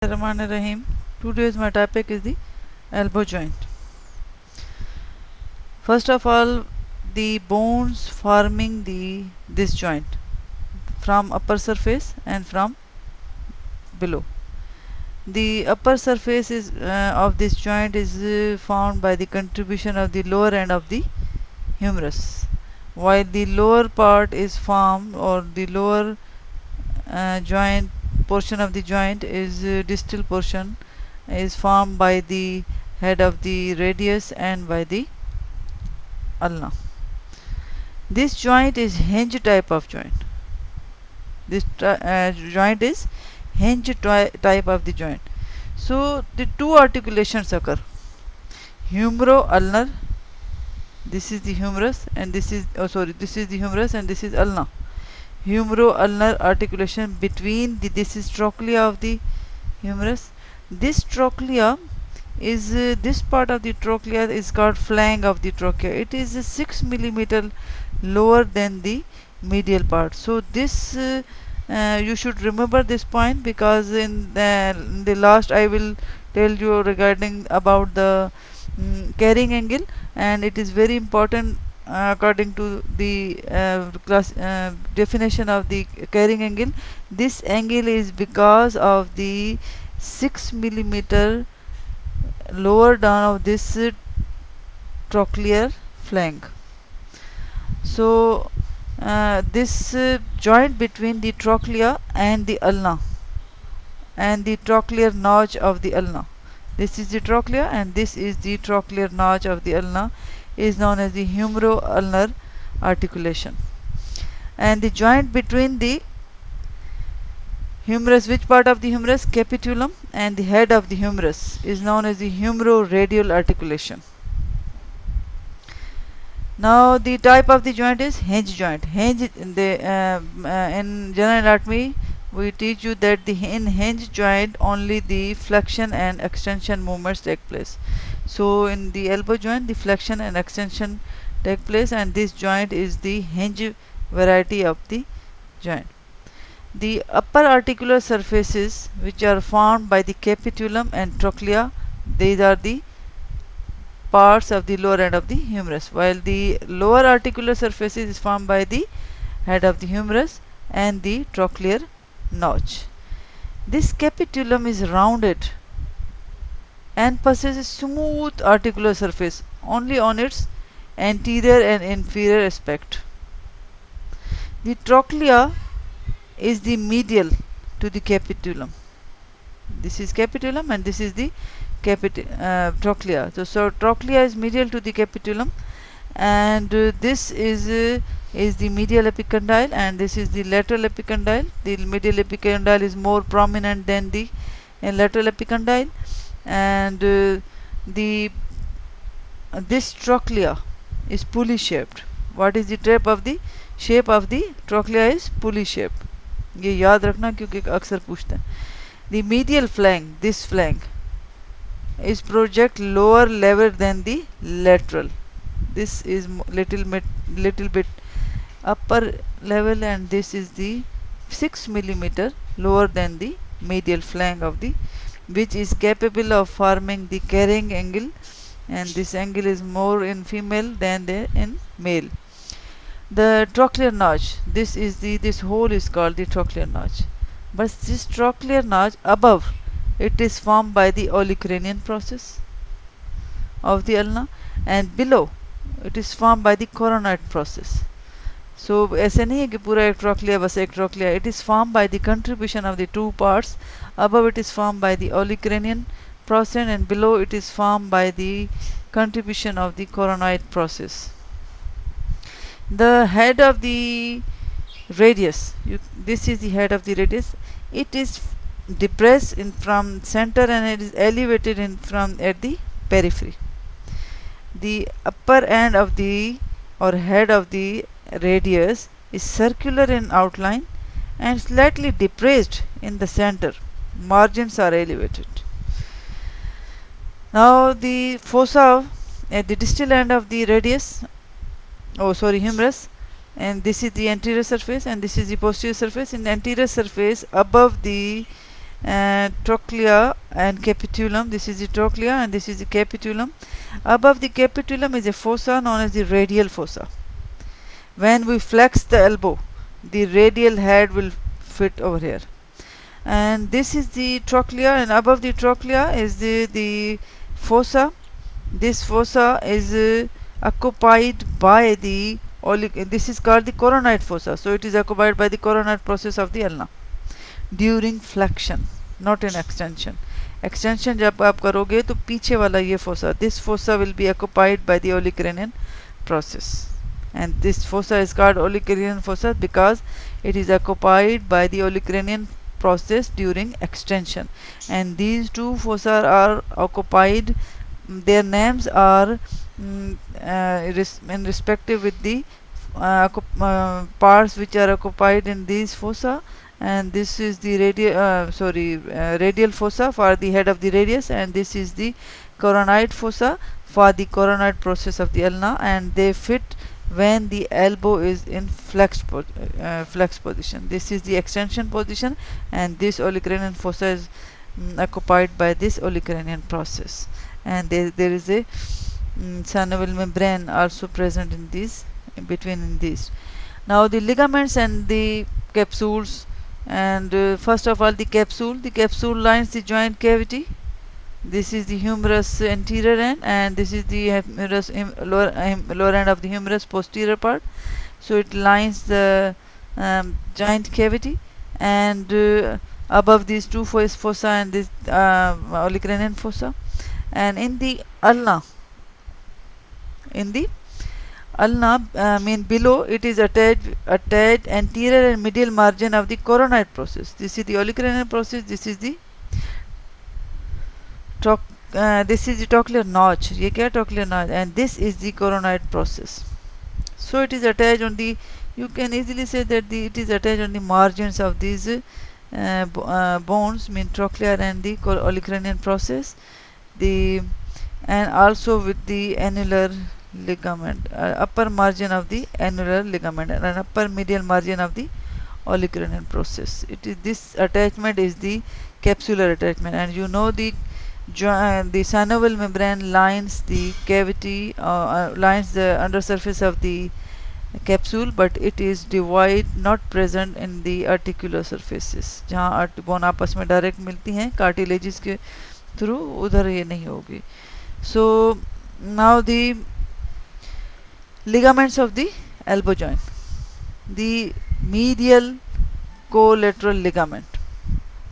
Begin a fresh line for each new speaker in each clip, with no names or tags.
Rahim. Today's my topic is the elbow joint. First of all, the bones forming this joint from upper surface and from below. The upper surface is of this joint is found by the contribution of the lower end of the humerus, while the lower part is formed, or the lower joint portion of the joint is distal portion is formed by the head of the radius and by the ulna. This joint is hinge type of joint. This joint is hinge type of the joint. So the two articulations occur: humero-ulnar. This is the humerus, and this is this is the humerus, and this is ulna. Humero-ulnar articulation between this is trochlea of the humerus. This trochlea is this part of the trochlea is called flank of the trochlea. It is 6 millimeter lower than the medial part. So this you should remember this point, because in the last I will tell you regarding about the carrying angle, and it is very important according to the definition of the carrying angle. This angle is because of the 6 millimeter lower down of this trochlear flank. So this joint between the trochlea and the ulna and the trochlear notch of the ulna, this is the trochlea and this is the trochlear notch of the ulna, is known as the humero-ulnar articulation. And the joint between the humerus, which part of the humerus? Capitulum, and the head of the humerus is known as the humeroradial articulation. Now the type of the joint is hinge joint. Hinge in general anatomy we teach you that in hinge joint only the flexion and extension movements take place. So in the elbow joint the flexion and extension take place, and this joint is the hinge variety of the joint. The upper articular surfaces which are formed by the capitulum and trochlea, these are the parts of the lower end of the humerus, while the lower articular surfaces is formed by the head of the humerus and the trochlear notch. This capitulum is rounded and possesses smooth articular surface only on its anterior and inferior aspect. The trochlea is the medial to the capitulum. This is capitulum and this is the trochlea. So trochlea is medial to the capitulum, and this is the medial epicondyle, and this is the lateral epicondyle. The medial epicondyle is more prominent than the lateral epicondyle, and this trochlea is pulley shaped. What is the shape of the trochlea? Is pulley shape. ये याद रखना क्योंकि अक्सर पूछते हैं. The medial flank, this flank, is project lower level than the lateral. This is little bit upper level, and this is the 6 millimeter lower than the medial flank of the, which is capable of forming the carrying angle, and this angle is more in female than in male. The trochlear notch, this hole is called the trochlear notch, but this trochlear notch above, it is formed by the olecranian process of the ulna, and below it is formed by the coronoid process. So ऐसे नहीं है कि पूरा एक trochlea बस एक trochlea. It is formed by the contribution of the two parts. Above it is formed by the olecranian process, and below it is formed by the contribution of the coronoid process. The head of the radius, this is the head of the radius. It is depressed from center and it is elevated at the periphery. The upper end of the head of the radius is circular in outline and slightly depressed in the center. Margins are elevated. Now the fossa at the distal end of the radius, humerus, and this is the anterior surface and this is the posterior surface. In the anterior surface, above the trochlea and capitulum. This is the trochlea and this is the capitulum. Above the capitulum is a fossa known as the radial fossa. When we flex the elbow, the radial head will fit over here. And this is the trochlea, and above the trochlea is the fossa. This fossa is occupied by the this is called the coronoid fossa. So it is occupied by the coronoid process of the ulna during flexion, not in extension. Extension जब आप करोगे तो पीछे वाला ये fossa, this fossa will be occupied by the olecranian process, and this fossa is called olecranian fossa because it is occupied by the olecranian process during extension. And these two fossa are occupied, their names are in respective with the parts which are occupied in these fossa. And this is the radial fossa for the head of the radius, and this is the coronoid fossa for the coronoid process of the ulna, and they fit when the elbow is in flexed position. This is the extension position, and this olecranian fossa is occupied by this olecranian process. And there is a synovial membrane also present in these, in between these. Now the ligaments and the capsules. And first of all, the capsule lines the joint cavity. This is the humerus anterior end, and this is the humerus lower end of the humerus posterior part. So it lines the joint cavity, and above these two fossa and this olecranian fossa. And in the ulna, below, it is attached anterior and medial margin of the coronoid process. This is the olecranian process. This is the trochlear notch. ये क्या trochlear notch? And this is the coronoid process. So it is attached on the. You can easily say that it is attached on the margins of these bones, trochlear and the olecranian process. And also with the annular ligament, upper margin of the annular ligament, and upper medial margin of the olecranian process. This attachment is the capsular attachment, and you know the synovial membrane lines the cavity, lines the undersurface of the capsule, but it is not present in the articular surfaces. जहाँ bone आपस में direct मिलती हैं cartilages के through, उधर ये नहीं होगी. So now the ligaments of the elbow joint. The medial collateral ligament.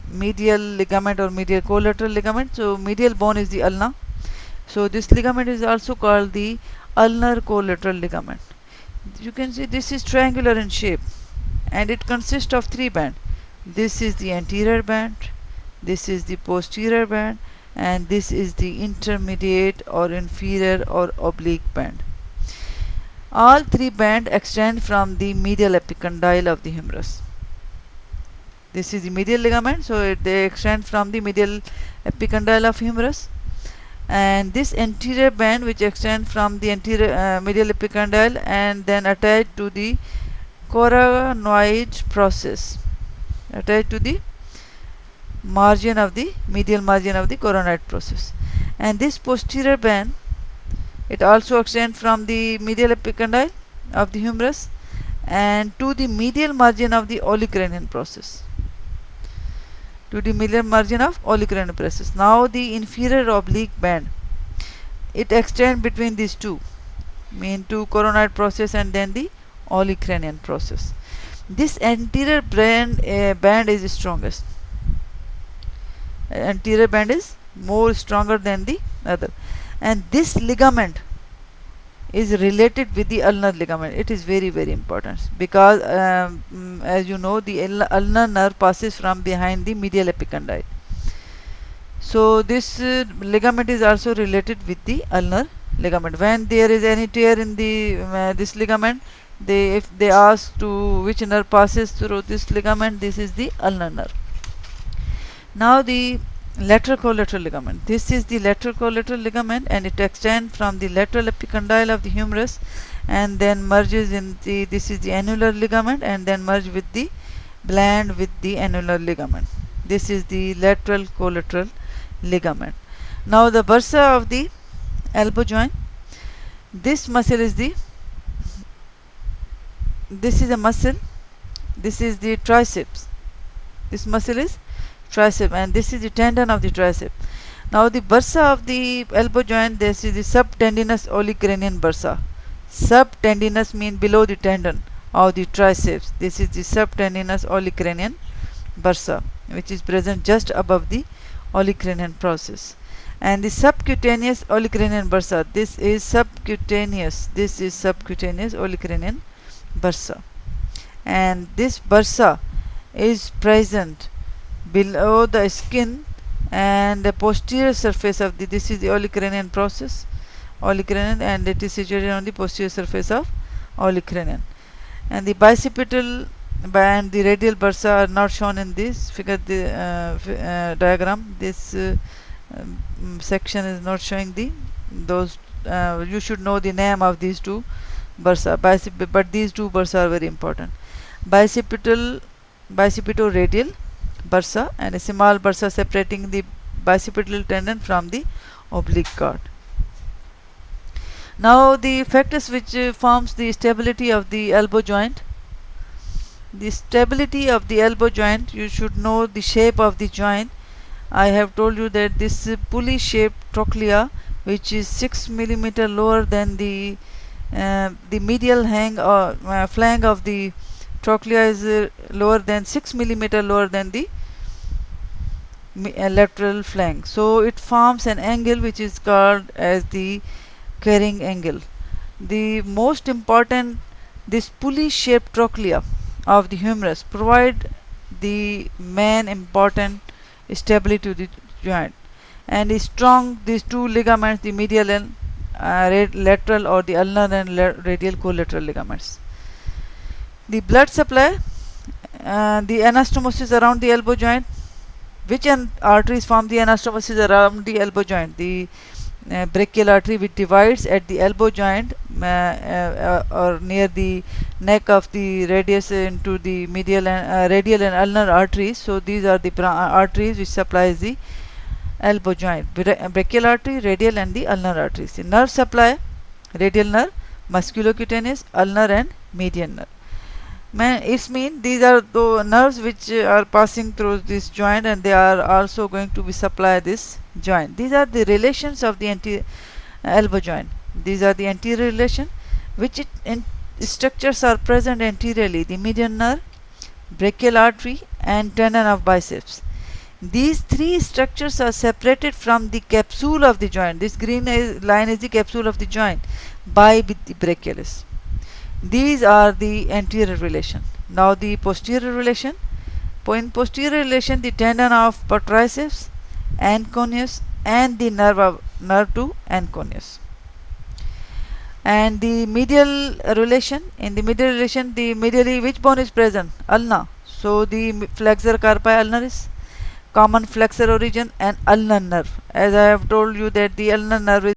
Medial ligament or medial collateral ligament. So medial bone is the ulna. So this ligament is also called the ulnar collateral ligament. You can see this is triangular in shape, and it consists of three bands. This is the anterior band, this is the posterior band, and this is the intermediate or inferior or oblique band. All three bands extend from the medial epicondyle of the humerus. This is the medial ligament, so they extend from the medial epicondyle of humerus. And this anterior band, which extends from the anterior medial epicondyle and then attached to the coronoid process, attached to the margin of the medial margin of the coronoid process. And this posterior band, it also extends from the medial epicondyle of the humerus and to the medial margin of the olecranian process. To the medial margin of olecranian process. Now the inferior oblique band, it extends between these two, to coronoid process and then the olecranian process. This anterior band is strongest. Anterior band is more stronger than the other, and this ligament is related with the ulnar ligament. It is very, very important because as you know, the ulnar nerve passes from behind the medial epicondyle. So this ligament is also related with the ulnar ligament. When there is any tear in the this ligament, if they ask to which nerve passes through this ligament, this is the ulnar nerve. Now the lateral collateral ligament. This is the lateral collateral ligament, and it extends from the lateral epicondyle of the humerus and then merges in the, this is the annular ligament, and then merge with the blend with the annular ligament. This is the lateral collateral ligament. Now the bursa of the elbow joint. This muscle is the this is a muscle. This is the triceps. This muscle is tricep, and this is the tendon of the tricep. Now the bursa of the elbow joint, this is the subtendinous olecranian bursa. Subtendinous means below the tendon of the triceps. This is the subtendinous olecranian bursa, which is present just above the olecranian process. And the subcutaneous olecranian bursa, this is subcutaneous olecranian bursa, and this bursa is present below the skin and the posterior surface of the, this is the olecranian process, olecranian, and it is situated on the posterior surface of olecranian. And the bicipital and the radial bursa are not shown in this figure, the diagram. This section is not showing the those. You should know the name of these two bursa, but these two bursa are very important. Bicipital radial bursa and a small bursa separating the bicipital tendon from the oblique cord. Now the factors which forms the stability of the elbow joint. The stability of the elbow joint, you should know the shape of the joint. I have told you that this pulley shaped trochlea, which is 6 mm lower than the medial hang or flank of the trochlea is lower than 6 mm lower than the lateral flank. So it forms an angle which is called as the carrying angle. The most important, this pulley shaped trochlea of the humerus provide the main important stability to the joint, and is strong these two ligaments, the medial and lateral, or the ulnar and radial collateral ligaments. The blood supply, the anastomosis around the elbow joint. Which arteries form the anastomosis around the elbow joint? The brachial artery, which divides at the elbow joint or near the neck of the radius into the medial and radial and ulnar arteries. So these are the arteries which supplies the elbow joint: brachial artery, radial, and the ulnar arteries. The nerve supply: radial nerve, musculocutaneous, ulnar, and median nerve. It means these are the nerves which are passing through this joint, and they are also going to be supply this joint. These are the relations of the elbow joint. These are the anterior relation, which structures are present anteriorly: the median nerve, brachial artery, and tendon of biceps. These three structures are separated from the capsule of the joint. This green line is the capsule of the joint by the brachialis. These are the anterior relation. Now the posterior relation. In posterior relation, the tendon of triceps, anconeus, and the nerve to anconeus. And the medial relation. In the medial relation, the medially which bone is present? Ulna. So the flexor carpi ulnaris, common flexor origin, and ulnar nerve. As I have told you that the ulnar nerve is